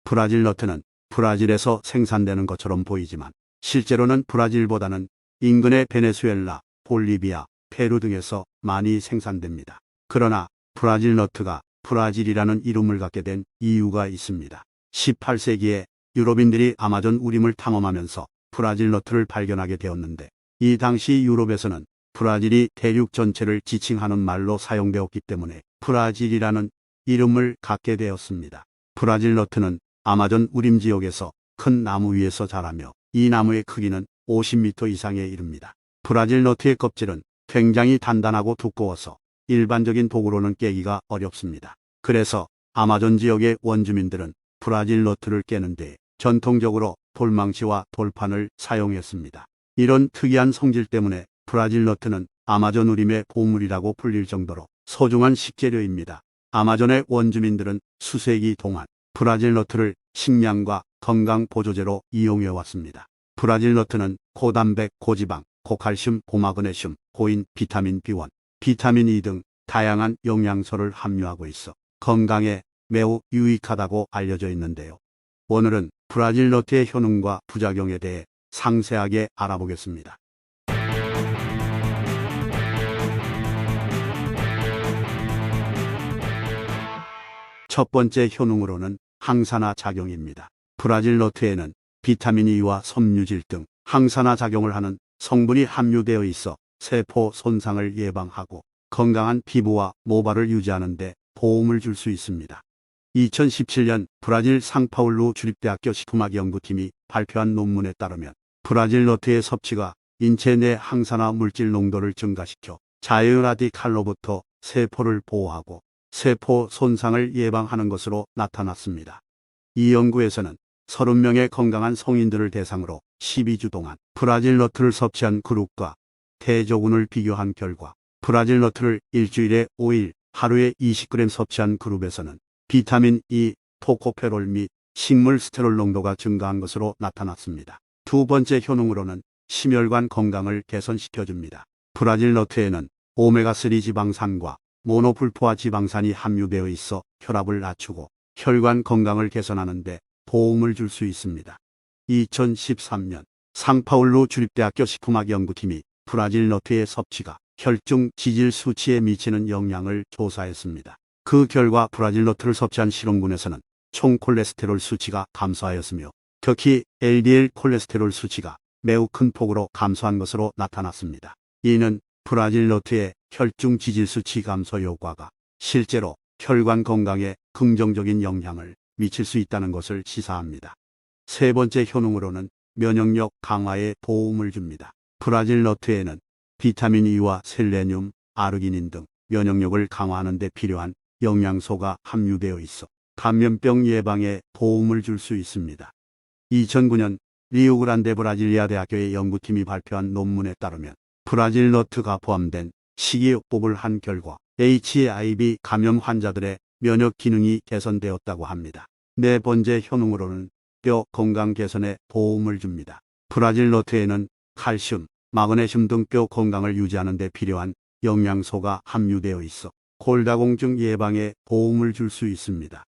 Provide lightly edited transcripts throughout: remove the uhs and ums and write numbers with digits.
브라질 너트는 브라질에서 생산되는 것처럼 보이지만 실제로는 브라질보다는 인근의 베네수엘라, 볼리비아, 페루 등에서 많이 생산됩니다. 그러나 브라질 너트가 브라질이라는 이름을 갖게 된 이유가 있습니다. 18세기에 유럽인들이 아마존 우림을 탐험하면서 브라질 너트를 발견하게 되었는데, 이 당시 유럽에서는 브라질이 대륙 전체를 지칭하는 말로 사용되었기 때문에 브라질이라는 이름을 갖게 되었습니다. 브라질 너트는 아마존 우림 지역에서 큰 나무 위에서 자라며 이 나무의 크기는 50m 이상에 이릅니다. 브라질 너트의 껍질은 굉장히 단단하고 두꺼워서 일반적인 도구로는 깨기가 어렵습니다. 그래서 아마존 지역의 원주민들은 브라질 너트를 깨는 데 전통적으로 돌망치와 돌판을 사용했습니다. 이런 특이한 성질 때문에 브라질 너트는 아마존 우림의 보물이라고 불릴 정도로 소중한 식재료입니다. 아마존의 원주민들은 수세기 동안 브라질 너트를 식량과 건강 보조제로 이용해 왔습니다. 브라질 너트는 고단백, 고지방, 고칼슘, 고마그네슘, 고인, 비타민 B1, 비타민 E 등 다양한 영양소를 함유하고 있어 건강에 매우 유익하다고 알려져 있는데요. 오늘은 브라질 너트의 효능과 부작용에 대해 상세하게 알아보겠습니다. 첫 번째 효능으로는 항산화 작용입니다. 브라질 너트에는 비타민 E와 섬유질 등 항산화 작용을 하는 성분이 함유되어 있어 세포 손상을 예방하고 건강한 피부와 모발을 유지하는 데 도움을 줄 수 있습니다. 2017년 브라질 상파울루 주립대학교 식품학 연구팀이 발표한 논문에 따르면 브라질 너트의 섭취가 인체 내 항산화 물질 농도를 증가시켜 자유라디칼로부터 세포를 보호하고 세포 손상을 예방하는 것으로 나타났습니다. 이 연구에서는 30명의 건강한 성인들을 대상으로 12주 동안 브라질 너트를 섭취한 그룹과 대조군을 비교한 결과 브라질 너트를 일주일에 5일 하루에 20g 섭취한 그룹에서는 비타민 E, 토코페롤 및 식물 스테롤 농도가 증가한 것으로 나타났습니다. 두 번째 효능으로는 심혈관 건강을 개선시켜줍니다. 브라질 너트에는 오메가3 지방산과 모노불포화 지방산이 함유되어 있어 혈압을 낮추고 혈관 건강을 개선하는 데 도움을 줄 수 있습니다. 2013년 상파울루 주립대학교 식품학 연구팀이 브라질 너트의 섭취가 혈중 지질 수치에 미치는 영향을 조사했습니다. 그 결과 브라질 너트를 섭취한 실험군에서는 총 콜레스테롤 수치가 감소하였으며 특히 LDL 콜레스테롤 수치가 매우 큰 폭으로 감소한 것으로 나타났습니다. 이는 브라질 너트의 혈중 지질 수치 감소 효과가 실제로 혈관 건강에 긍정적인 영향을 미칠 수 있다는 것을 시사합니다. 세 번째 효능으로는 면역력 강화에 도움을 줍니다. 브라질 너트에는 비타민 E와 셀레늄, 아르기닌 등 면역력을 강화하는 데 필요한 영양소가 함유되어 있어 감염병 예방에 도움을 줄 수 있습니다. 2009년 리우그란데 브라질리아 대학교의 연구팀이 발표한 논문에 따르면 브라질 너트가 포함된 식이요법을 한 결과 HIV 감염 환자들의 면역 기능이 개선되었다고 합니다. 네 번째 효능으로는 뼈 건강 개선에 도움을 줍니다. 브라질 너트에는 칼슘, 마그네슘 등 뼈 건강을 유지하는 데 필요한 영양소가 함유되어 있어 골다공증 예방에 도움을 줄 수 있습니다.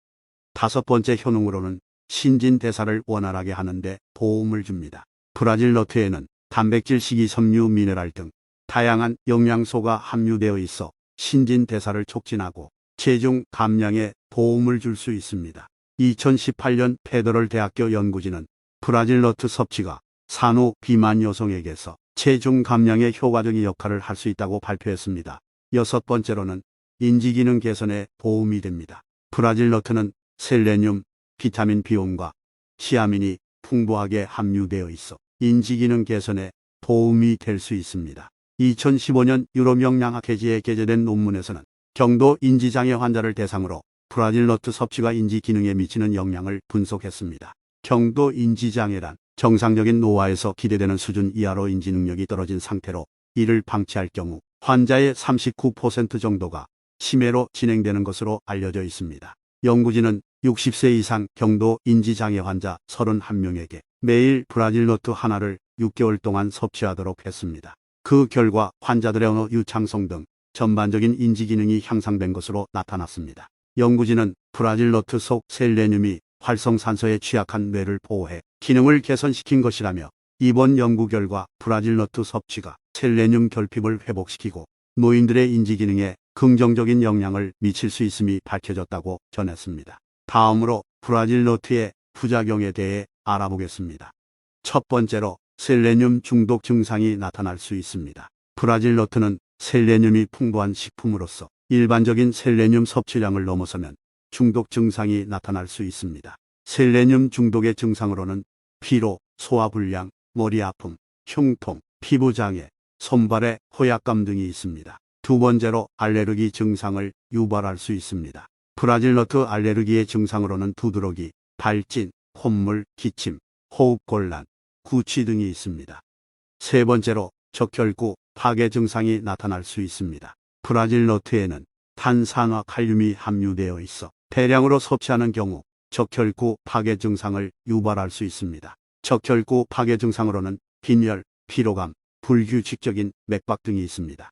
다섯 번째 효능으로는 신진대사를 원활하게 하는 데 도움을 줍니다. 브라질 너트에는 단백질, 식이섬유, 미네랄 등 다양한 영양소가 함유되어 있어 신진대사를 촉진하고 체중 감량에 도움을 줄 수 있습니다. 2018년 페더럴 대학교 연구진은 브라질 너트 섭취가 산후 비만 여성에게서 체중 감량에 효과적인 역할을 할 수 있다고 발표했습니다. 여섯 번째로는 인지기능 개선에 도움이 됩니다. 브라질 너트는 셀레늄, 비타민 B1과 시아민이 풍부하게 함유되어 있어 인지기능 개선에 도움이 될 수 있습니다. 2015년 유럽 영양학회지에 게재된 논문에서는 경도 인지장애 환자를 대상으로 브라질 너트 섭취가 인지기능에 미치는 영향을 분석했습니다. 경도 인지장애란 정상적인 노화에서 기대되는 수준 이하로 인지 능력이 떨어진 상태로 이를 방치할 경우 환자의 39% 정도가 치매로 진행되는 것으로 알려져 있습니다. 연구진은 60세 이상 경도 인지장애 환자 31명에게 매일 브라질 너트 하나를 6개월 동안 섭취하도록 했습니다. 그 결과 환자들의 언어 유창성 등 전반적인 인지기능이 향상된 것으로 나타났습니다. 연구진은 브라질 너트 속 셀레늄이 활성산소에 취약한 뇌를 보호해 기능을 개선시킨 것이라며 이번 연구 결과 브라질 너트 섭취가 셀레늄 결핍을 회복시키고 노인들의 인지 기능에 긍정적인 영향을 미칠 수 있음이 밝혀졌다고 전했습니다. 다음으로 브라질 너트의 부작용에 대해 알아보겠습니다. 첫 번째로 셀레늄 중독 증상이 나타날 수 있습니다. 브라질 너트는 셀레늄이 풍부한 식품으로서 일반적인 셀레늄 섭취량을 넘어서면 중독 증상이 나타날 수 있습니다. 셀레늄 중독의 증상으로는 피로, 소화불량, 머리 아픔, 흉통, 피부장애, 손발의 호약감 등이 있습니다. 두 번째로 알레르기 증상을 유발할 수 있습니다. 브라질 너트 알레르기의 증상으로는 두드러기, 발진, 콧물, 기침, 호흡곤란, 구취 등이 있습니다. 세 번째로 적혈구 파괴 증상이 나타날 수 있습니다. 브라질 너트에는 탄산화 칼륨이 함유되어 있어 대량으로 섭취하는 경우 적혈구 파괴 증상을 유발할 수 있습니다. 적혈구 파괴 증상으로는 빈혈, 피로감, 불규칙적인 맥박 등이 있습니다.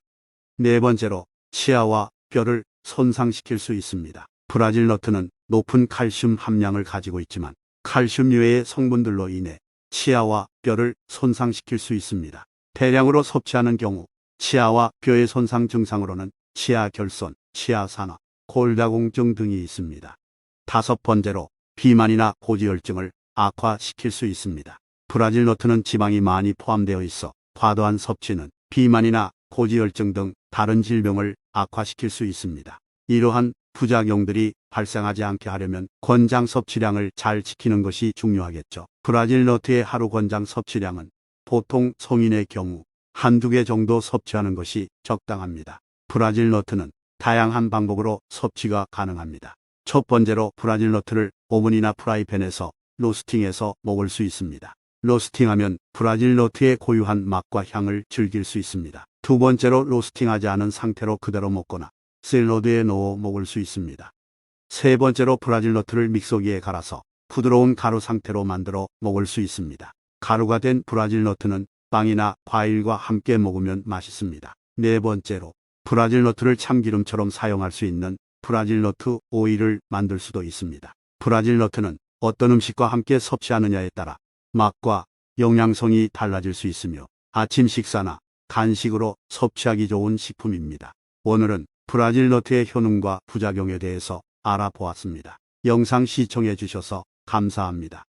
네 번째로 치아와 뼈를 손상시킬 수 있습니다. 브라질 너트는 높은 칼슘 함량을 가지고 있지만 칼슘 유해의 성분들로 인해 치아와 뼈를 손상시킬 수 있습니다. 대량으로 섭취하는 경우 치아와 뼈의 손상 증상으로는 치아 결손, 치아 산화, 골다공증 등이 있습니다. 다섯 번째로 비만이나 고지혈증을 악화시킬 수 있습니다. 브라질 너트는 지방이 많이 포함되어 있어 과도한 섭취는 비만이나 고지혈증 등 다른 질병을 악화시킬 수 있습니다. 이러한 부작용들이 발생하지 않게 하려면 권장 섭취량을 잘 지키는 것이 중요하겠죠. 브라질 너트의 하루 권장 섭취량은 보통 성인의 경우 한두 개 정도 섭취하는 것이 적당합니다. 브라질 너트는 다양한 방법으로 섭취가 가능합니다. 첫 번째로 브라질 너트를 오븐이나 프라이팬에서 로스팅해서 먹을 수 있습니다. 로스팅하면 브라질 너트의 고유한 맛과 향을 즐길 수 있습니다. 두 번째로 로스팅하지 않은 상태로 그대로 먹거나 샐러드에 넣어 먹을 수 있습니다. 세 번째로 브라질 너트를 믹서기에 갈아서 부드러운 가루 상태로 만들어 먹을 수 있습니다. 가루가 된 브라질 너트는 빵이나 과일과 함께 먹으면 맛있습니다. 네 번째로 브라질 너트를 참기름처럼 사용할 수 있는 브라질 너트 오일을 만들 수도 있습니다. 브라질 너트는 어떤 음식과 함께 섭취하느냐에 따라 맛과 영양성이 달라질 수 있으며 아침 식사나 간식으로 섭취하기 좋은 식품입니다. 오늘은 브라질 너트의 효능과 부작용에 대해서 알아보았습니다. 영상 시청해 주셔서 감사합니다.